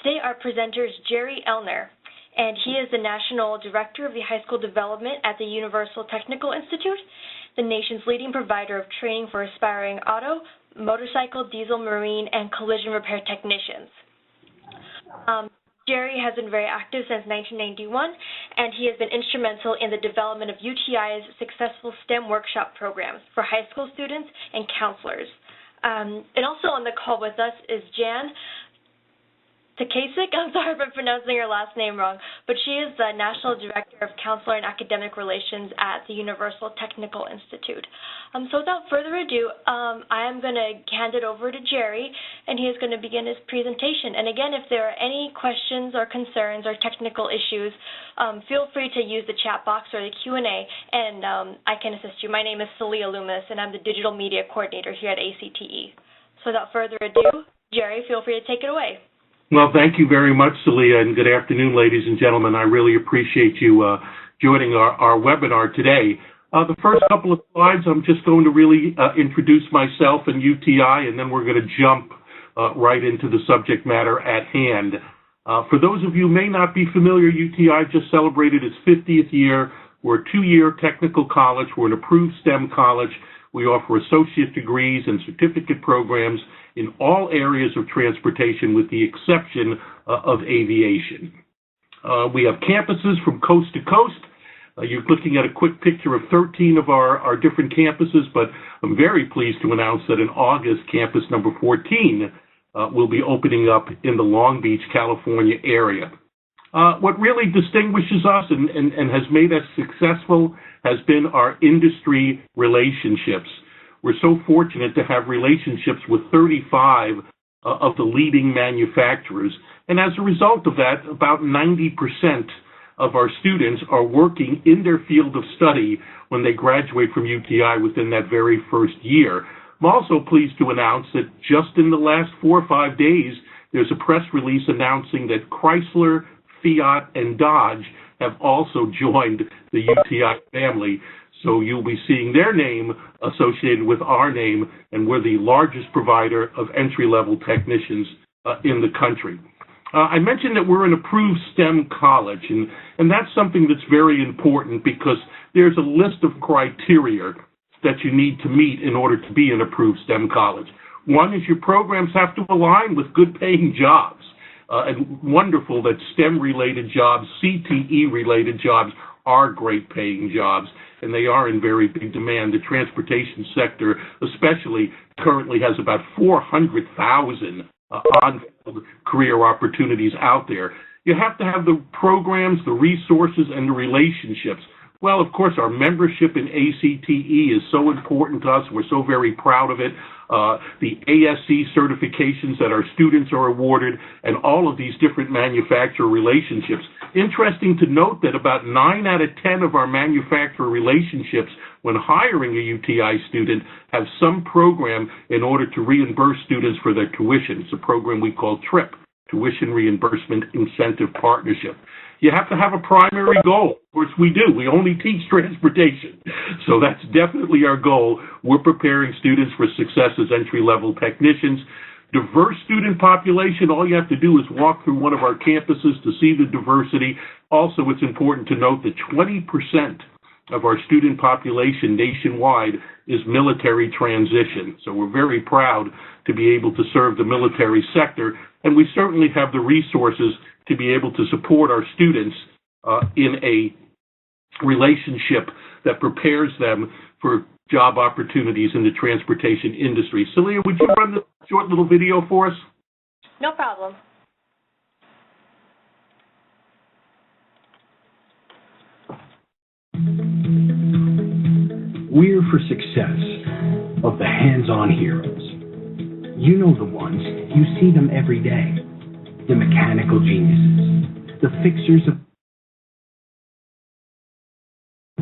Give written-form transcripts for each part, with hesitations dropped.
Today our presenter is Jerry Elner, and he is the National Director of the High School Development at the Universal Technical Institute, the nation's leading provider of training for aspiring auto, motorcycle, diesel, marine, and collision repair technicians. Jerry has been very active since 1991, and he has been instrumental in the development of UTI's successful STEM workshop programs for high school students and counselors. And also on the call with us is Jan Takasik. I'm sorry for pronouncing her last name wrong, but she is the National Director of Counselor and Academic Relations at the Universal Technical Institute. So without further ado, I am going to hand it over to Jerry, and he is going to begin his presentation. And again, if there are any questions or concerns or technical issues, feel free to use the chat box or the Q&A, and I can assist you. My name is Celia Loomis, and I'm the Digital Media Coordinator here at ACTE. So without further ado, Jerry, feel free to take it away. Well, thank you very much, Celia, and good afternoon, ladies and gentlemen. I really appreciate you joining our webinar today. The first couple of slides, I'm just going to really introduce myself and UTI, and then we're going to jump right into the subject matter at hand. For those of you who may not be familiar, UTI just celebrated its 50th year. We're a two-year technical college. We're an approved STEM college. We offer associate degrees and certificate programs in all areas of transportation with the exception of aviation. We have campuses from coast to coast. You're looking at a quick picture of 13 of our different campuses, but I'm very pleased to announce that in August, campus number 14 will be opening up in the Long Beach, California area. What really distinguishes us and has made us successful has been our industry relationships. We're so fortunate to have relationships with 35 of the leading manufacturers, and as a result of that, about 90% of our students are working in their field of study when they graduate from UTI within that very first year. I'm also pleased to announce that just in the last 4 or 5 days, there's a press release announcing that Chrysler, Fiat, and Dodge have also joined the UTI family. So you'll be seeing their name associated with our name, and we're the largest provider of entry-level technicians in the country. I mentioned that we're an approved STEM college, and that's something that's very important because there's a list of criteria that you need to meet in order to be an approved STEM college. One is your programs have to align with good-paying jobs. And wonderful that STEM-related jobs, CTE-related jobs are great-paying jobs, and they are in very big demand. The transportation sector especially currently has about 400,000 on-field career opportunities out there. You have to have the programs, the resources, and the relationships. Well, of course, our membership in ACTE is so important to us. We're so very proud of it. The ASC certifications that our students are awarded, and all of these different manufacturer relationships. Interesting to note that about 9 out of 10 of our manufacturer relationships, when hiring a UTI student, have some program in order to reimburse students for their tuition. It's a program we call TRIP, Tuition Reimbursement Incentive Partnership. You have to have a primary goal. Of course, we do. We only teach transportation. So that's definitely our goal. We're preparing students for success as entry-level technicians. Diverse student population, all you have to do is walk through one of our campuses to see the diversity. Also, it's important to note that 20% of our student population nationwide is military transition. So we're very proud to be able to serve the military sector, and we certainly have the resources to be able to support our students in a relationship that prepares them for job opportunities in the transportation industry. Celia, would you run the short little video for us? No problem. We're for success of the hands-on heroes. You know the ones. You see them every day. The mechanical geniuses, the fixers of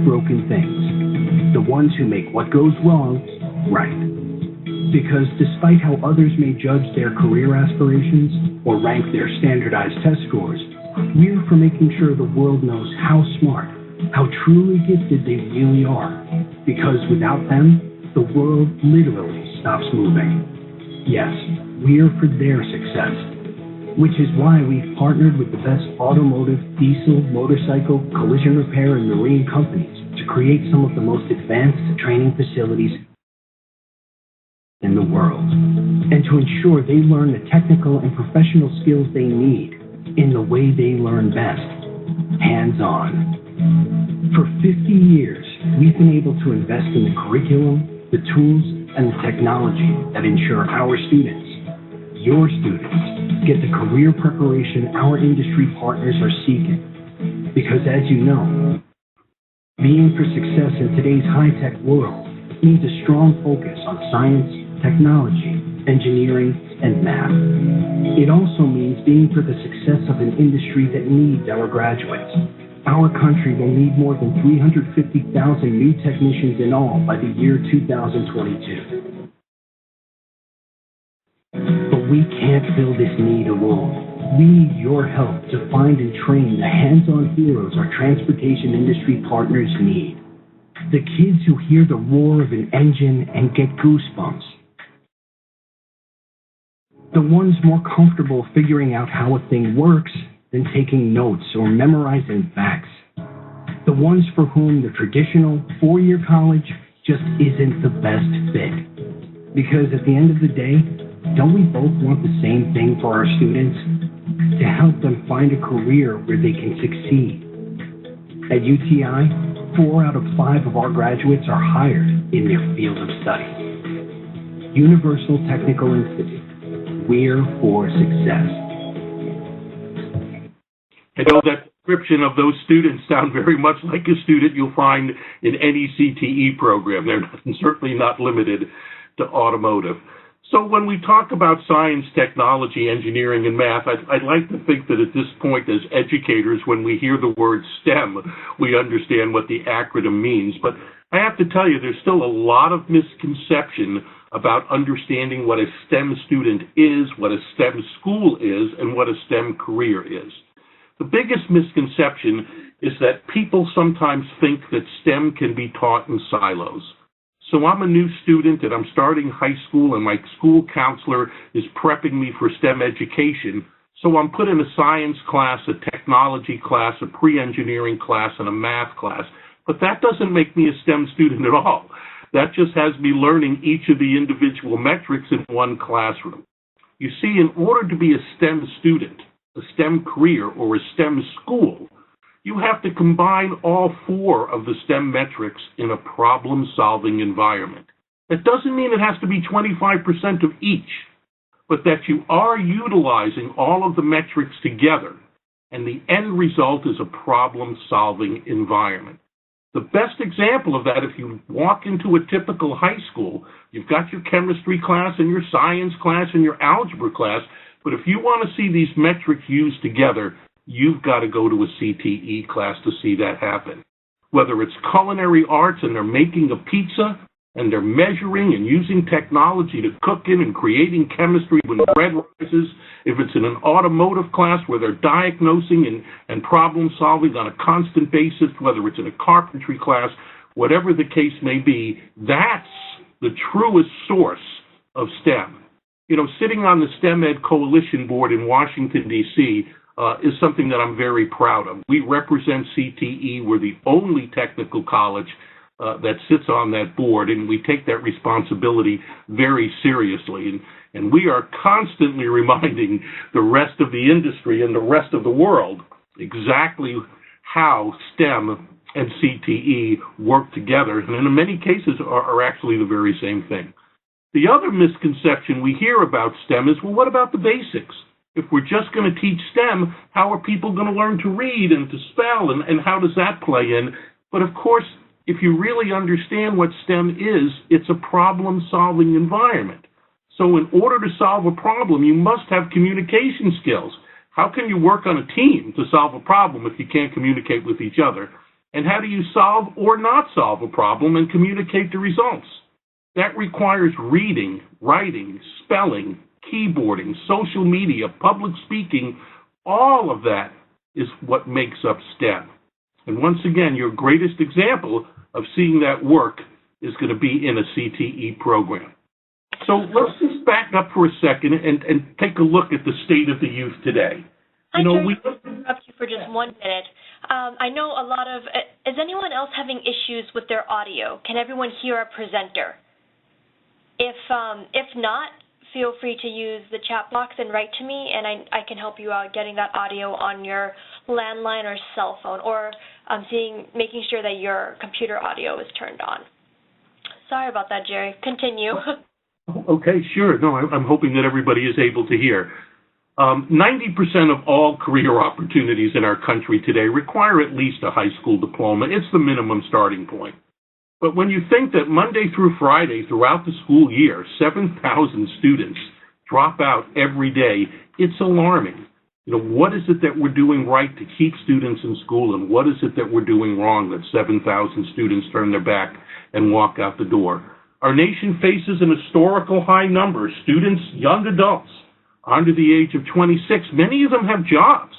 broken things, the ones who make what goes wrong right. Because despite how others may judge their career aspirations or rank their standardized test scores, we're for making sure the world knows how smart, how truly gifted they really are. Because without them, the world literally stops moving. Yes, we're for their success. which is why we've partnered with the best automotive, diesel, motorcycle, collision repair, and marine companies to create some of the most advanced training facilities in the world, and to ensure they learn the technical and professional skills they need in the way they learn best, hands-on. For 50 years, we've been able to invest in the curriculum, the tools, and the technology that ensure our students, your students, get the career preparation our industry partners are seeking. Because as you know, being for success in today's high-tech world means a strong focus on science, technology, engineering, and math. It also means being for the success of an industry that needs our graduates. Our country will need more than 350,000 new technicians in all by the year 2022. But we can't fill this need alone. We need your help to find and train the hands-on heroes our transportation industry partners need. The kids who hear the roar of an engine and get goosebumps. The ones more comfortable figuring out how a thing works than taking notes or memorizing facts. The ones for whom the traditional four-year college just isn't the best fit. Because at the end of the day, don't we both want the same thing for our students? To help them find a career where they can succeed. At UTI, 4 out of 5 of our graduates are hired in their field of study. Universal Technical Institute. We're for success. I know that description of those students sound very much like a student you'll find in any CTE program. They're certainly not limited to automotive. So when we talk about science, technology, engineering, and math, I'd like to think that at this point as educators, when we hear the word STEM, we understand what the acronym means. But I have to tell you, there's still a lot of misconception about understanding what a STEM student is, what a STEM school is, and what a STEM career is. The biggest misconception is that people sometimes think that STEM can be taught in silos. So I'm a new student and I'm starting high school and my school counselor is prepping me for STEM education. So I'm put in a science class, a technology class, a pre-engineering class, and a math class. But that doesn't make me a STEM student at all. That just has me learning each of the individual metrics in one classroom. You see, in order to be a STEM student, a STEM career, or a STEM school, you have to combine all 4 of the STEM metrics in a problem-solving environment. That doesn't mean it has to be 25% of each, but that you are utilizing all of the metrics together, and the end result is a problem-solving environment. The best example of that, if you walk into a typical high school, you've got your chemistry class and your science class and your algebra class, but if you want to see these metrics used together, you've got to go to a CTE class to see that happen. Whether it's culinary arts and they're making a pizza and they're measuring and using technology to cook in and creating chemistry when bread rises, if it's in an automotive class where they're diagnosing and problem solving on a constant basis, whether it's in a carpentry class, whatever the case may be, that's the truest source of STEM. You know, sitting on the STEM Ed Coalition Board in Washington, D.C., is something that I'm very proud of. We represent CTE. We're the only technical college that sits on that board, and we take that responsibility very seriously. And we are constantly reminding the rest of the industry and the rest of the world exactly how STEM and CTE work together, and in many cases are actually the very same thing. The other misconception we hear about STEM is, well, what about the basics? If we're just going to teach STEM, how are people going to learn to read and to spell, and how does that play in? But of course, if you really understand what STEM is, it's a problem-solving environment. So in order to solve a problem, you must have communication skills. How can you work on a team to solve a problem if you can't communicate with each other? And how do you solve or not solve a problem and communicate the results? That requires reading, writing, spelling, keyboarding, social media, public speaking. All of that is what makes up STEM. And once again, your greatest example of seeing that work is going to be in a CTE program. So let's just back up for a second and take a look at the state of the youth today. Hi, Jerry, I'll interrupt you for just 1 minute. I know a lot of, is anyone else having issues with their audio? Can everyone hear our presenter? If not, feel free to use the chat box and write to me, and I can help you out getting that audio on your landline or cell phone, or making sure that your computer audio is turned on. Sorry about that, Jerry. Continue. Okay, sure. No, I'm hoping that everybody is able to hear. 90% of all career opportunities in our country today require at least a high school diploma. It's the minimum starting point. But when you think that Monday through Friday throughout the school year, 7,000 students drop out every day, it's alarming. You know, what is it that we're doing right to keep students in school, and what is it that we're doing wrong that 7,000 students turn their back and walk out the door? Our nation faces an historical high number of students, young adults, under the age of 26. Many of them have jobs,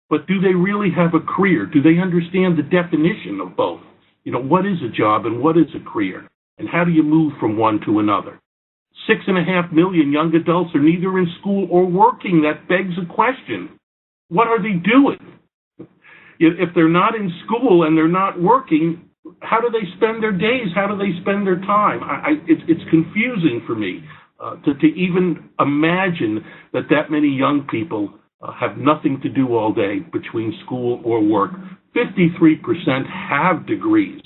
but do they really have a career? Do they understand the definition of both? You know, what is a job and what is a career? And how do you move from one to another? 6.5 million young adults are neither in school or working. That begs a question. What are they doing? If they're not in school and they're not working, how do they spend their days? How do they spend their time? It's confusing for me to even imagine that many young people have nothing to do all day between school or work. 53% have degrees,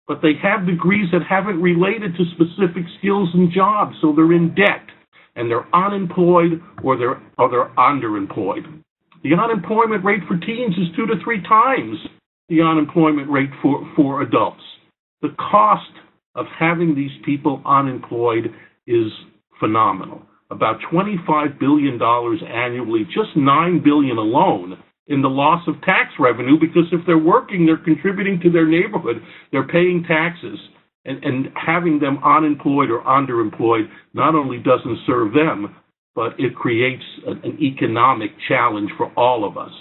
but they have degrees that haven't related to specific skills and jobs, so they're in debt, and they're unemployed or they're underemployed. The unemployment rate for teens is 2 to 3 times the unemployment rate for adults. The cost of having these people unemployed is phenomenal. About $25 billion annually, just $9 billion alone in the loss of tax revenue, because if they're working, they're contributing to their neighborhood, they're paying taxes, and having them unemployed or underemployed not only doesn't serve them, but it creates an economic challenge for all of us.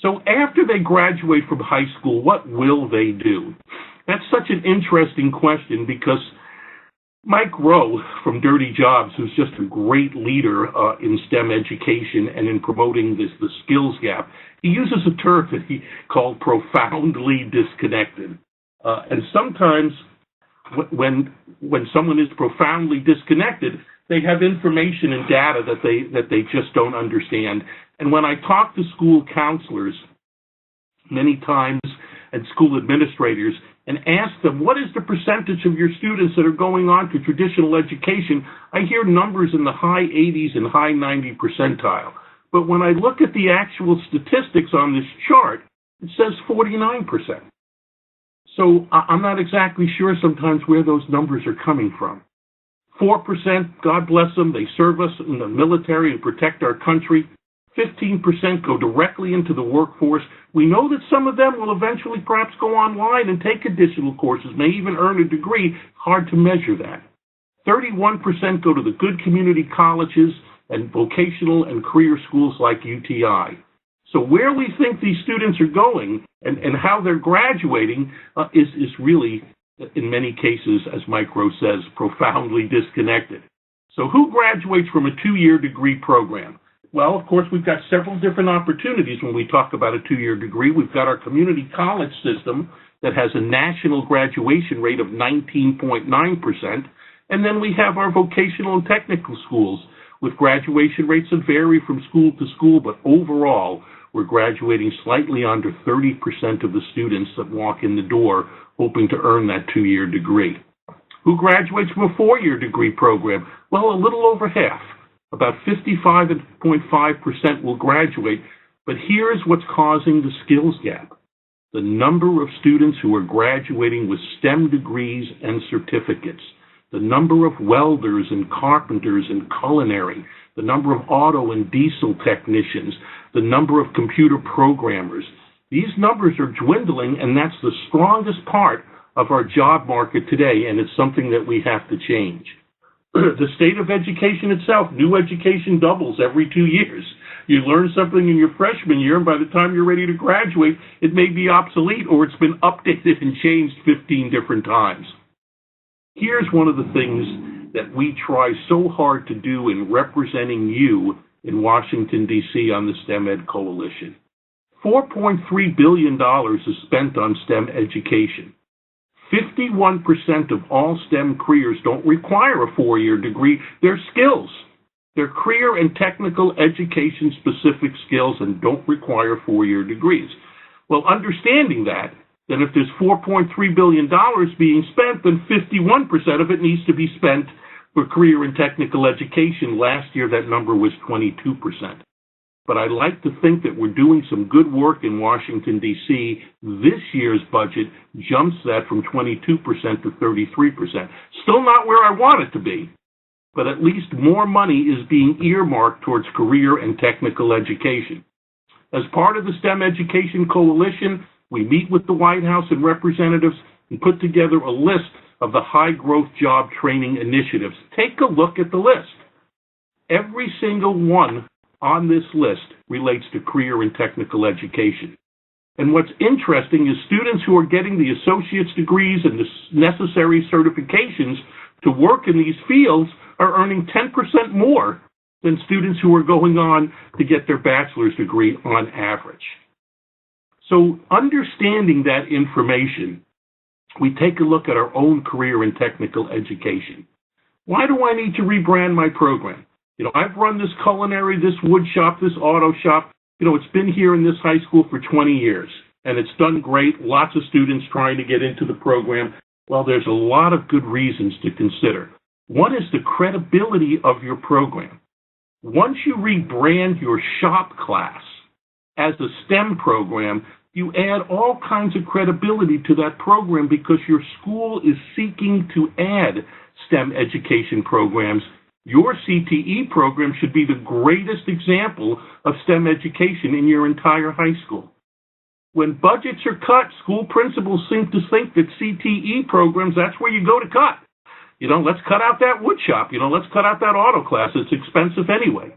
So after they graduate from high school, what will they do? That's such an interesting question, because Mike Rowe from Dirty Jobs, who's just a great leader in STEM education and in promoting the skills gap, he uses a term that he called profoundly disconnected. And sometimes when someone is profoundly disconnected, they have information and data that they just don't understand. And when I talk to school counselors many times and school administrators and ask them, what is the percentage of your students that are going on to traditional education, I hear numbers in the high 80s and high 90 percentile. But when I look at the actual statistics on this chart, it says 49%. So I'm not exactly sure sometimes where those numbers are coming from. 4%, God bless them, they serve us in the military and protect our country. 15% go directly into the workforce. We know that some of them will eventually perhaps go online and take additional courses, may even earn a degree. Hard to measure that. 31% go to the good community colleges and vocational and career schools like UTI. So where we think these students are going and how they're graduating is really, in many cases, as Mike Rowe says, profoundly disconnected. So who graduates from a 2-year degree program? Well, of course, we've got several different opportunities when we talk about a 2-year degree. We've got our community college system that has a national graduation rate of 19.9%, and then we have our vocational and technical schools with graduation rates that vary from school to school, but overall, we're graduating slightly under 30% of the students that walk in the door hoping to earn that 2-year degree. Who graduates from a 4-year degree program? Well, a little over half. About 55.5% will graduate, but here's what's causing the skills gap. The number of students who are graduating with STEM degrees and certificates, the number of welders and carpenters and culinary, the number of auto and diesel technicians, the number of computer programmers. These numbers are dwindling, and that's the strongest part of our job market today, and it's something that we have to change. The state of education itself, new education doubles every 2 years. You learn something in your freshman year, and by the time you're ready to graduate, it may be obsolete or it's been updated and changed 15 different times. Here's one of the things that we try so hard to do in representing you in Washington, D.C. on the STEM Ed Coalition. $4.3 billion is spent on STEM education. 51% of all STEM careers don't require a four-year degree. They're skills. They're career and technical education-specific skills and don't require four-year degrees. Well, understanding that, then if there's $4.3 billion being spent, then 51% of it needs to be spent for career and technical education. Last year, that number was 22%. But I like to think that we're doing some good work in Washington, D.C. This year's budget jumps that from 22% to 33%. Still not where I want it to be, but at least more money is being earmarked towards career and technical education. As part of the STEM Education Coalition, we meet with the White House and representatives and put together a list of the high-growth job training initiatives. Take a look at the list. Every single one on this list relates to career and technical education. And what's interesting is students who are getting the associate's degrees and the necessary certifications to work in these fields are earning 10% more than students who are going on to get their bachelor's degree on average. So understanding that information, we take a look at our own career and technical education. Why do I need to rebrand my program? I've run this culinary, this wood shop, this auto shop. It's been here in this high school for 20 years, and it's done great. Lots of students trying to get into the program. Well, there's a lot of good reasons to consider. One is the credibility of your program. Once you rebrand your shop class as a STEM program, you add all kinds of credibility to that program because your school is seeking to add STEM education programs. Your CTE program should be the greatest example of STEM education in your entire high school. When budgets are cut, school principals seem to think that CTE programs, that's where you go to cut. Let's cut out that wood shop. Let's cut out that auto class. It's expensive anyway.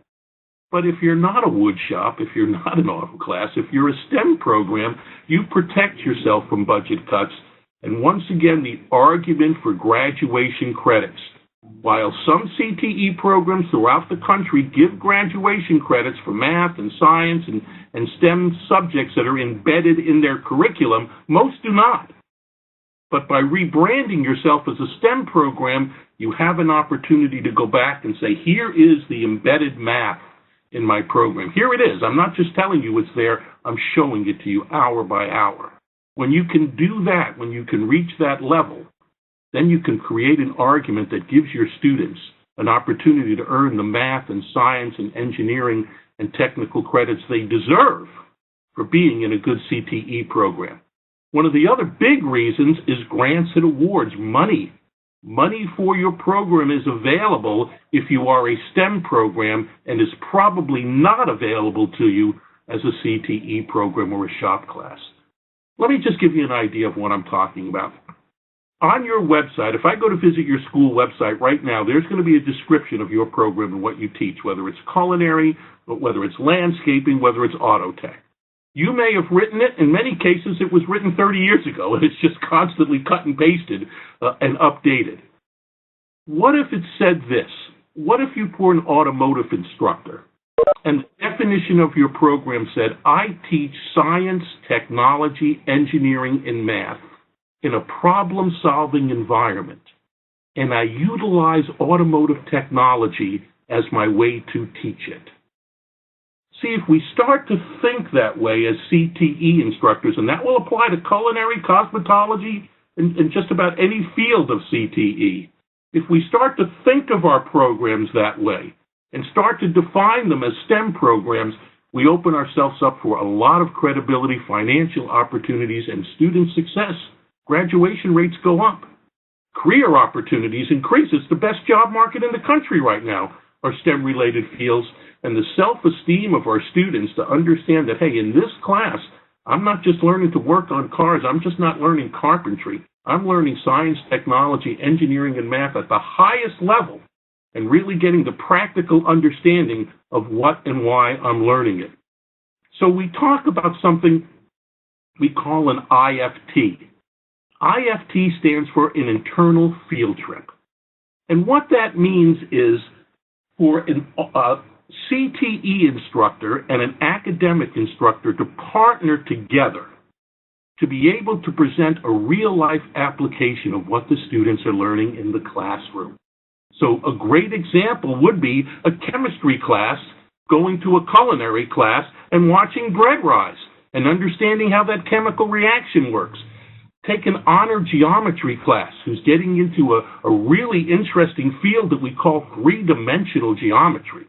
But if you're not a wood shop, if you're not an auto class, if you're a STEM program, you protect yourself from budget cuts. And once again, the argument for graduation credits. While some CTE programs throughout the country give graduation credits for math and science and STEM subjects that are embedded in their curriculum, most do not. But by rebranding yourself as a STEM program, you have an opportunity to go back and say, here is the embedded math in my program. Here it is. I'm not just telling you it's there. I'm showing it to you hour by hour. When you can do that, when you can reach that level, then you can create an argument that gives your students an opportunity to earn the math and science and engineering and technical credits they deserve for being in a good CTE program. One of the other big reasons is grants and awards, money. Money for your program is available if you are a STEM program and is probably not available to you as a CTE program or a shop class. Let me just give you an idea of what I'm talking about. On your website, if I go to visit your school website right now, there's going to be a description of your program and what you teach, whether it's culinary, whether it's landscaping, whether it's auto tech. You may have written it. In many cases, it was written 30 years ago, and it's just constantly cut and pasted and updated. What if it said this? What if you were an automotive instructor, and the definition of your program said, I teach science, technology, engineering, and math in a problem-solving environment, and I utilize automotive technology as my way to teach it. See, if we start to think that way as CTE instructors, and that will apply to culinary, cosmetology, and just about any field of CTE, if we start to think of our programs that way and start to define them as STEM programs, we open ourselves up for a lot of credibility, financial opportunities, and student success. Graduation rates go up. Career opportunities increase. It's the best job market in the country right now, are STEM-related fields, and the self-esteem of our students to understand that, hey, in this class, I'm not just learning to work on cars. I'm just not learning carpentry. I'm learning science, technology, engineering, and math at the highest level and really getting the practical understanding of what and why I'm learning it. So we talk about something we call an IFT. IFT stands for an internal field trip. And what that means is for a CTE instructor and an academic instructor to partner together to be able to present a real-life application of what the students are learning in the classroom. So a great example would be a chemistry class going to a culinary class and watching bread rise and understanding how that chemical reaction works. Take an honor geometry class who's getting into a really interesting field that we call three-dimensional geometry.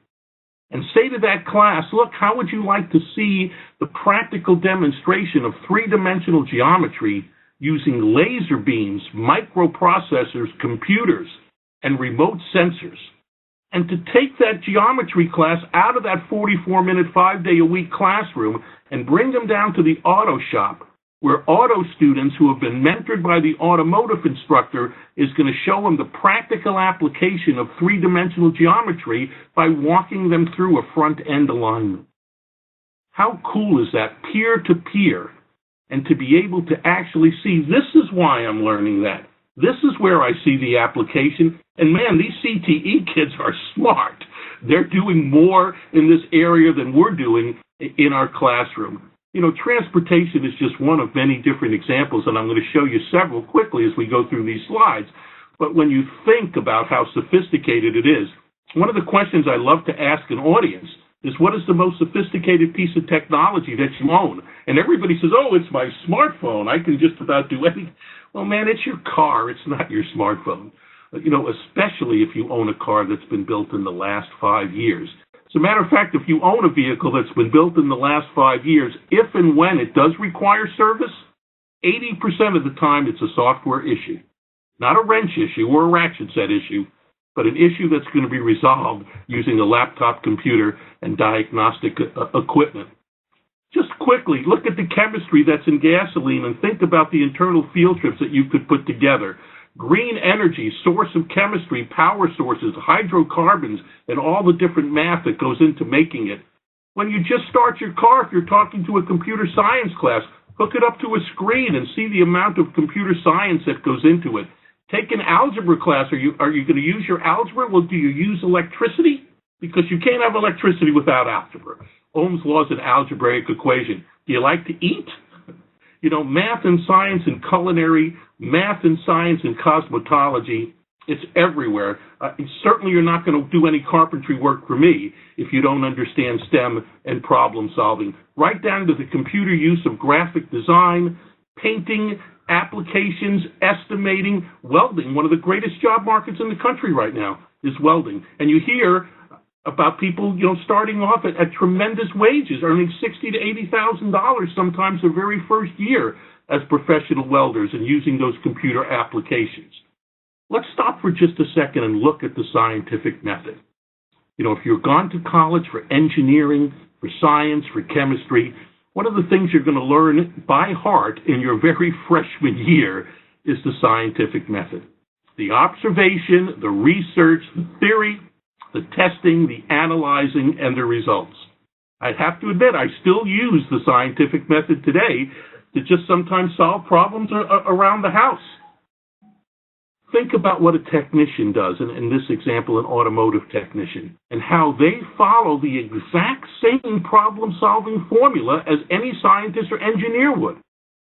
And say to that class, look, how would you like to see the practical demonstration of three-dimensional geometry using laser beams, microprocessors, computers, and remote sensors? And to take that geometry class out of that 44-minute, 5-day-a-week classroom and bring them down to the auto shop, where auto students who have been mentored by the automotive instructor is going to show them the practical application of three-dimensional geometry by walking them through a front-end alignment. How cool is that, peer-to-peer, and to be able to actually see, this is why I'm learning that. This is where I see the application, and man, these CTE kids are smart. They're doing more in this area than we're doing in our classroom. You know, transportation is just one of many different examples, and I'm going to show you several quickly as we go through these slides. But when you think about how sophisticated it is, one of the questions I love to ask an audience is, what is the most sophisticated piece of technology that you own? And everybody says, oh, it's my smartphone. I can just about do anything. Well, man, it's your car. It's not your smartphone. You know, especially if you own a car that's been built in the last 5 years. As a matter of fact, if you own a vehicle that's been built in the last 5 years, if and when it does require service, 80% of the time it's a software issue. Not a wrench issue or a ratchet set issue, but an issue that's going to be resolved using a laptop computer and diagnostic equipment. Just quickly, look at the chemistry that's in gasoline and think about the internal field trips that you could put together. Green energy, source of chemistry, power sources, hydrocarbons, and all the different math that goes into making it. When you just start your car, if you're talking to a computer science class, hook it up to a screen and see the amount of computer science that goes into it. Take an algebra class. Are you going to use your algebra? Well, do you use electricity? Because you can't have electricity without algebra. Ohm's law is an algebraic equation. Do you like to eat? You know, math and science and culinary, math and science and cosmetology, it's everywhere. Certainly you're not going to do any carpentry work for me if you don't understand STEM and problem solving. Right down to the computer use of graphic design, painting, applications, estimating, welding. One of the greatest job markets in the country right now is welding. And you hear about people, you know, starting off at tremendous wages, earning $60,000 to $80,000 sometimes their very first year as professional welders and using those computer applications. Let's stop for just a second and look at the scientific method. You know, if you've gone to college for engineering, for science, for chemistry, one of the things you're going to learn by heart in your very freshman year is the scientific method. The observation, the research, the theory, the testing, the analyzing, and the results. I have to admit, I still use the scientific method today to just sometimes solve problems around the house. Think about what a technician does, in this example, an automotive technician, and how they follow the exact same problem-solving formula as any scientist or engineer would.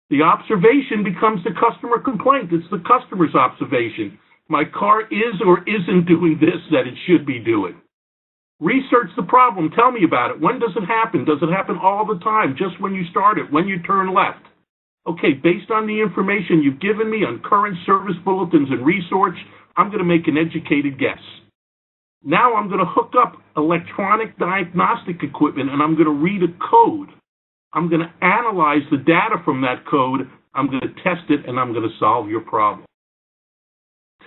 The observation becomes the customer complaint. It's the customer's observation. My car is or isn't doing this that it should be doing. Research the problem. Tell me about it. When does it happen? Does it happen all the time? Just when you start it? When you turn left? Okay, based on the information you've given me on current service bulletins and research, I'm going to make an educated guess. Now I'm going to hook up electronic diagnostic equipment and I'm going to read a code. I'm going to analyze the data from that code. I'm going to test it and I'm going to solve your problem.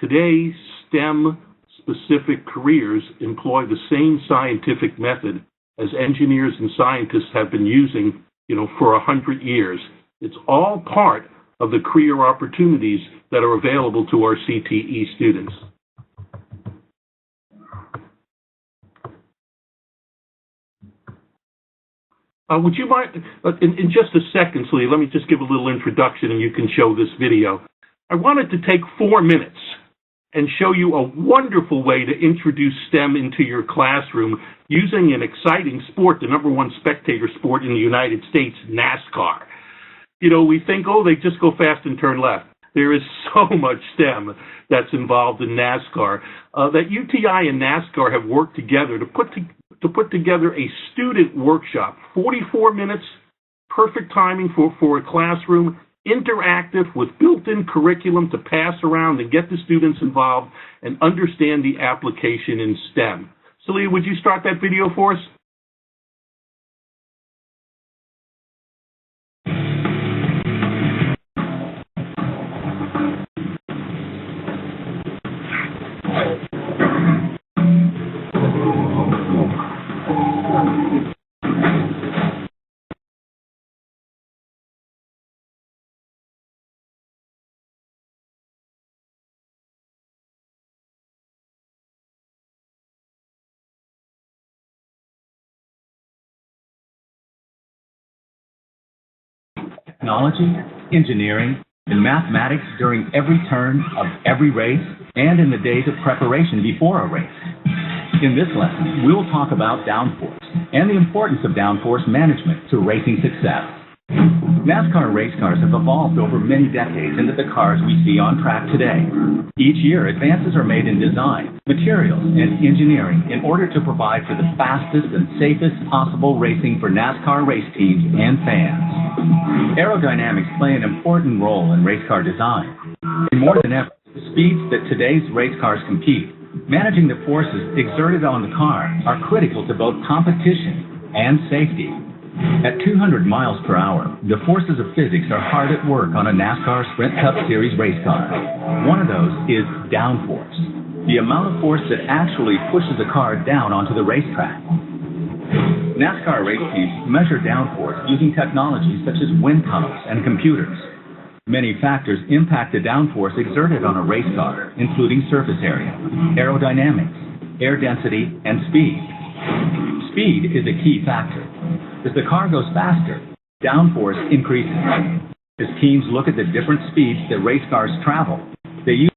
Today, STEM-specific careers employ the same scientific method as engineers and scientists have been using, for 100 years. It's all part of the career opportunities that are available to our CTE students. Would you mind, in just a second, Celia, let me just give a little introduction and you can show this video. I wanted to take 4 minutes and show you a wonderful way to introduce STEM into your classroom using an exciting sport, the #1 spectator sport in the United States, NASCAR. You know, we think, oh, they just go fast and turn left. There is so much STEM that's involved in NASCAR that UTI and NASCAR have worked together to put together a student workshop, 44 minutes, perfect timing for a classroom, interactive with built-in curriculum to pass around and get the students involved and understand the application in STEM. Celia, would you start that video for us? Technology, engineering, and mathematics during every turn of every race and in the days of preparation before a race. In this lesson, we'll talk about downforce and the importance of downforce management to racing success. NASCAR race cars have evolved over many decades into the cars we see on track today. Each year, advances are made in design, materials, and engineering in order to provide for the fastest and safest possible racing for NASCAR race teams and fans. Aerodynamics play an important role in race car design. And more than ever, the speeds that today's race cars compete, managing the forces exerted on the car are critical to both competition and safety. At 200 miles per hour, the forces of physics are hard at work on a NASCAR Sprint Cup Series race car. One of those is downforce, the amount of force that actually pushes a car down onto the racetrack. NASCAR race teams measure downforce using technologies such as wind tunnels and computers. Many factors impact the downforce exerted on a race car, including surface area, aerodynamics, air density, and speed. Speed is a key factor. As the car goes faster, downforce increases. As teams look at the different speeds that race cars travel, they use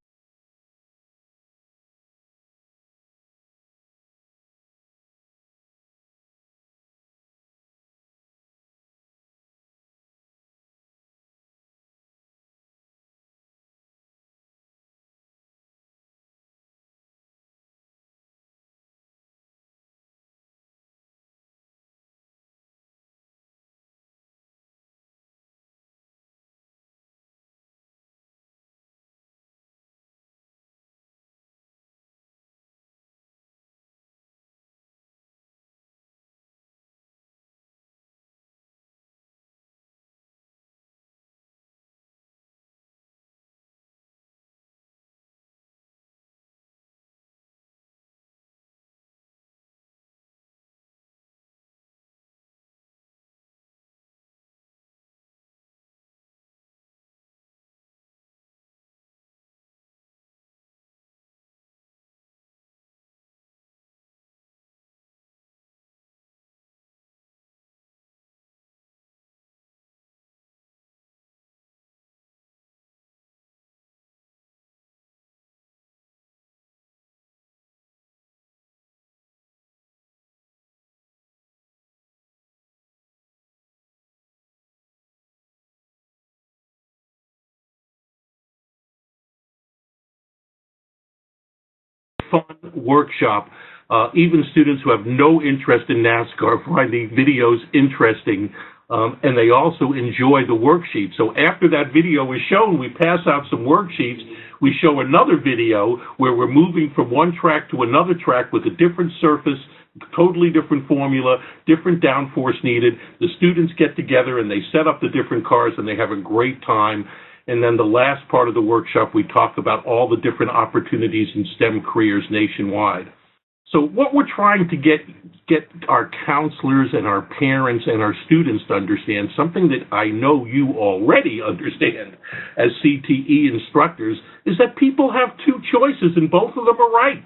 fun workshop. Even students who have no interest in NASCAR find the videos interesting, and they also enjoy the worksheet. So after that video is shown, we pass out some worksheets. We show another video where we're moving from one track to another track with a different surface, totally different formula, different downforce needed. The students get together and they set up the different cars and they have a great time. And then the last part of the workshop, we talk about all the different opportunities in STEM careers nationwide. So what we're trying to get our counselors and our parents and our students to understand, something that I know you already understand as CTE instructors, is that people have two choices and both of them are right.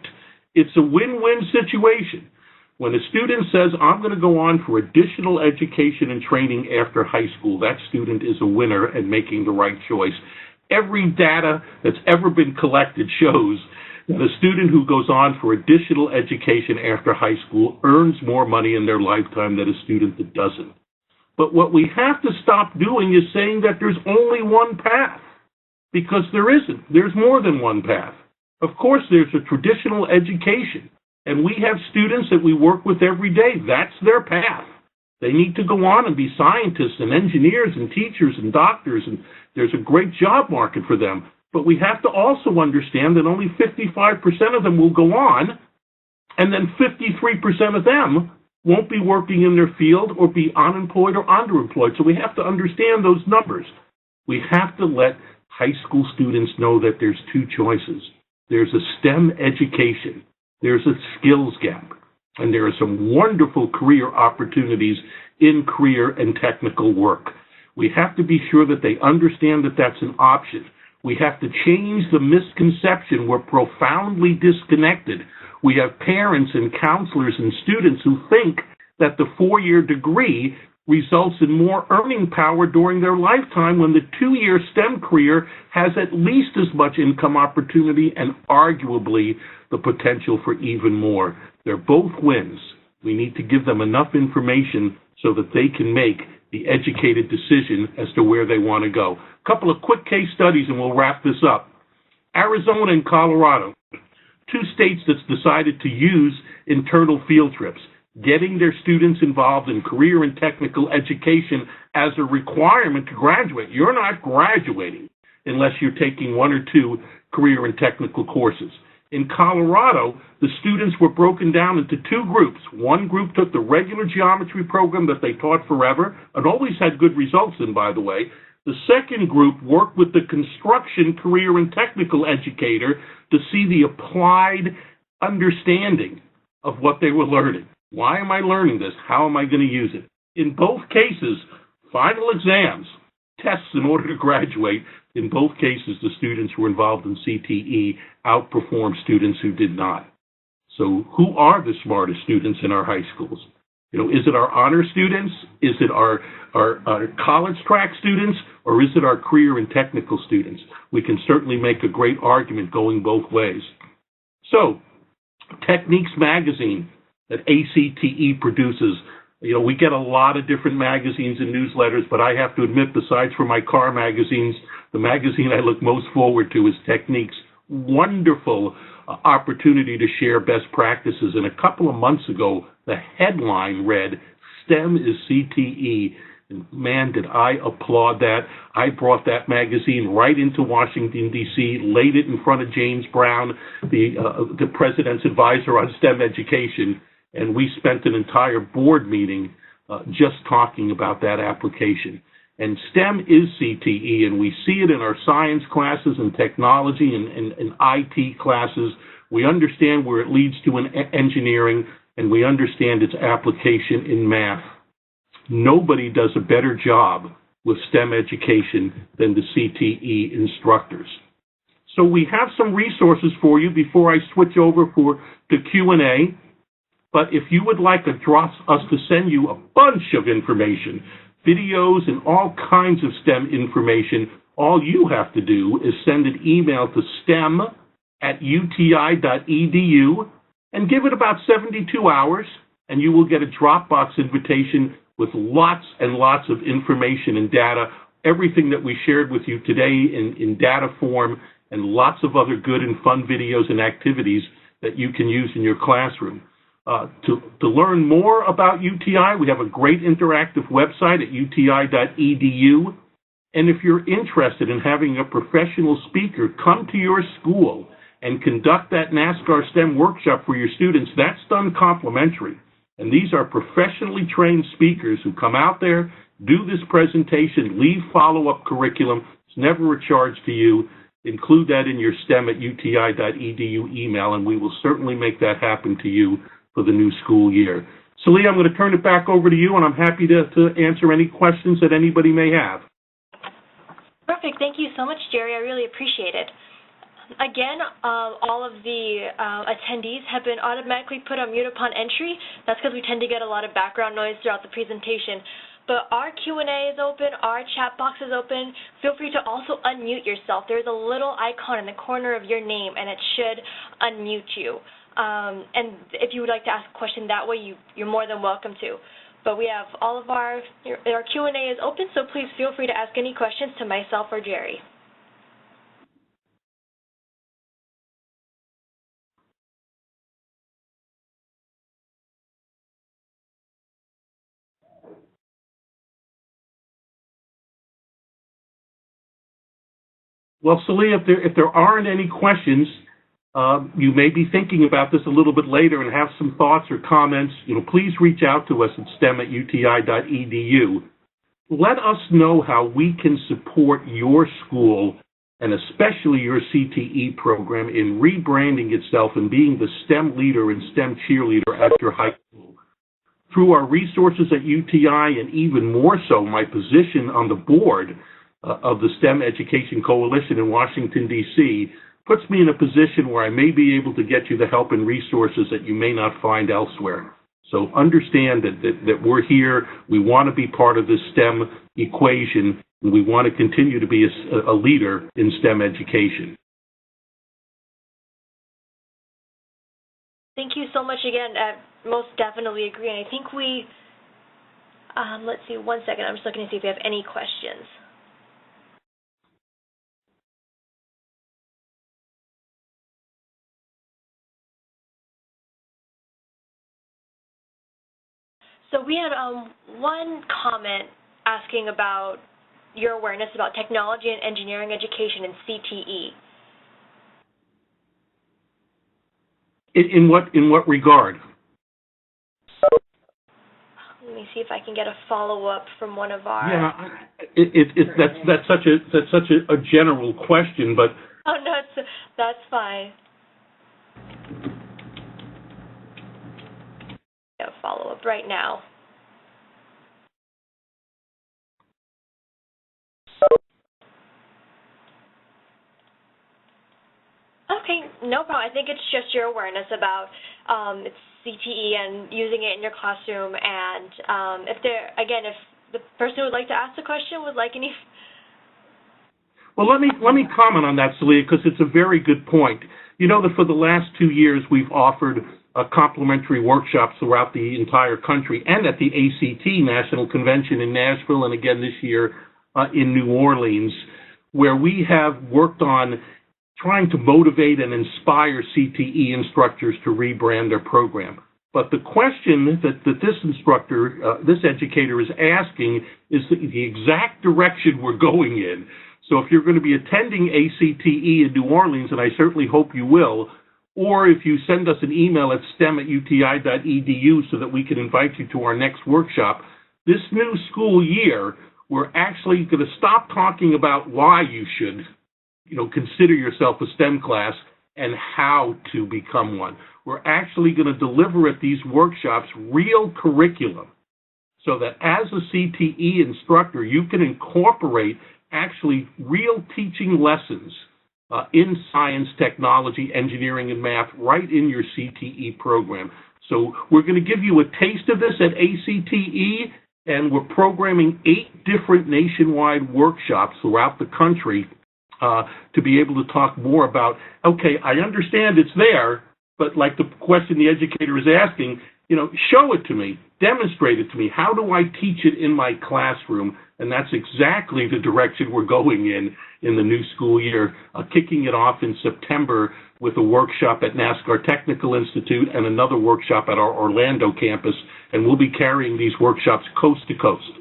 It's a win-win situation. When a student says, I'm going to go on for additional education and training after high school, that student is a winner and making the right choice. Every data that's ever been collected shows that a student who goes on for additional education after high school earns more money in their lifetime than a student that doesn't. But what we have to stop doing is saying that there's only one path, because there isn't. There's more than one path. Of course, there's a traditional education, and we have students that we work with every day. That's their path. They need to go on and be scientists and engineers and teachers and doctors, and there's a great job market for them. But we have to also understand that only 55% of them will go on, and then 53% of them won't be working in their field or be unemployed or underemployed. So we have to understand those numbers. We have to let high school students know that there's two choices. There's a STEM education, there's a skills gap, and there are some wonderful career opportunities in career and technical work. We have to be sure that they understand that that's an option. We have to change the misconception we're profoundly disconnected. We have parents and counselors and students who think that the four-year degree results in more earning power during their lifetime when the two-year STEM career has at least as much income opportunity and arguably the potential for even more. They're both wins. We need to give them enough information so that they can make the educated decision as to where they want to go. A couple of quick case studies and we'll wrap this up. Arizona and Colorado, two states that's decided to use internal field trips, getting their students involved in career and technical education as a requirement to graduate. You're not graduating unless you're taking one or two career and technical courses. In Colorado, the students were broken down into two groups. One group took the regular geometry program that they taught forever and always had good results in, by the way. The second group worked with the construction career and technical educator to see the applied understanding of what they were learning. Why am I learning this? How am I going to use it? In both cases, final exams, tests in order to graduate, in both cases, the students who were involved in CTE outperformed students who did not. So who are the smartest students in our high schools? You know, is it our honor students? Is it our college track students? Or is it our career and technical students? We can certainly make a great argument going both ways. So, Techniques magazine that ACTE produces, you know, we get a lot of different magazines and newsletters, but I have to admit, besides for my car magazines, the magazine I look most forward to is Techniques. Wonderful opportunity to share best practices. And a couple of months ago, the headline read, STEM is CTE. And man, did I applaud that. I brought that magazine right into Washington, D.C., laid it in front of James Brown, the president's advisor on STEM education, and we spent an entire board meeting just talking about that application. And STEM is CTE, and we see it in our science classes and technology and IT classes. We understand where it leads to in engineering, and we understand its application in math. Nobody does a better job with STEM education than the CTE instructors. So we have some resources for you before I switch over to Q&A. But if you would like us to send you a bunch of information, videos and all kinds of STEM information, all you have to do is send an email to stem@uti.edu and give it about 72 hours, and you will get a Dropbox invitation with lots and lots of information and data, everything that we shared with you today in data form, and lots of other good and fun videos and activities that you can use in your classroom. To learn more about UTI, we have a great interactive website at uti.edu. And if you're interested in having a professional speaker come to your school and conduct that NASCAR STEM workshop for your students, that's done complimentary. And these are professionally trained speakers who come out there, do this presentation, leave follow-up curriculum. It's never a charge to you. Include that in your stem@uti.edu email, and we will certainly make that happen to you for the new school year. So, Lee, I'm going to turn it back over to you, and I'm happy to answer any questions that anybody may have. Perfect. Thank you so much, Jerry. I really appreciate it. Again, all of the attendees have been automatically put on mute upon entry. That's because we tend to get a lot of background noise throughout the presentation. but our Q&A is open, our chat box is open. Feel free to also unmute yourself. There's a little icon in the corner of your name, and it should unmute you. And if you would like to ask a question that way, you're more than welcome to. But we have all of our Q&A is open, so please feel free to ask any questions to myself or Jerry. Well, Celia, if there aren't any questions, you may be thinking about this a little bit later and have some thoughts or comments. Please reach out to us at stem@uti.edu. Let us know how we can support your school and especially your CTE program in rebranding itself and being the STEM leader and STEM cheerleader at your high school. Through our resources at UTI, and even more so my position on the board of the STEM Education Coalition in Washington, D.C., puts me in a position where I may be able to get you the help and resources that you may not find elsewhere. So understand that we're here, we want to be part of this STEM equation, and we want to continue to be a leader in STEM education. Thank you so much again. I most definitely agree. And I think we, let's see, one second. I'm just looking to see if we have any questions. So we had one comment asking about your awareness about technology and engineering education in CTE. In what regard? Let me see if I can get a follow-up from one of our. Yeah, that's such a general question, but. Oh no, that's fine. A follow-up right now. Okay, no problem. I think it's just your awareness about it's CTE and using it in your classroom. And if the person who would like to ask the question would like any. Well, let me comment on that, Celia, because it's a very good point. You know that for the last 2 years we've offered complimentary workshops throughout the entire country and at the ACT National Convention in Nashville and again this year in New Orleans, where we have worked on trying to motivate and inspire CTE instructors to rebrand their program. But the question that this instructor, this educator is asking is the exact direction we're going in. So if you're going to be attending ACTE in New Orleans, and I certainly hope you will, or if you send us an email at stem@uti.edu so that we can invite you to our next workshop, this new school year, we're actually going to stop talking about why you should consider yourself a STEM class and how to become one. We're actually going to deliver at these workshops real curriculum so that as a CTE instructor, you can incorporate actually real teaching lessons in science, technology, engineering, and math right in your CTE program. So we're going to give you a taste of this at ACTE, and we're programming 8 different nationwide workshops throughout the country to be able to talk more about, okay, I understand it's there, but like the question the educator is asking, show it to me, demonstrate it to me. How do I teach it in my classroom? And that's exactly the direction we're going in the new school year, kicking it off in September with a workshop at NASCAR Technical Institute and another workshop at our Orlando campus, and we'll be carrying these workshops coast to coast.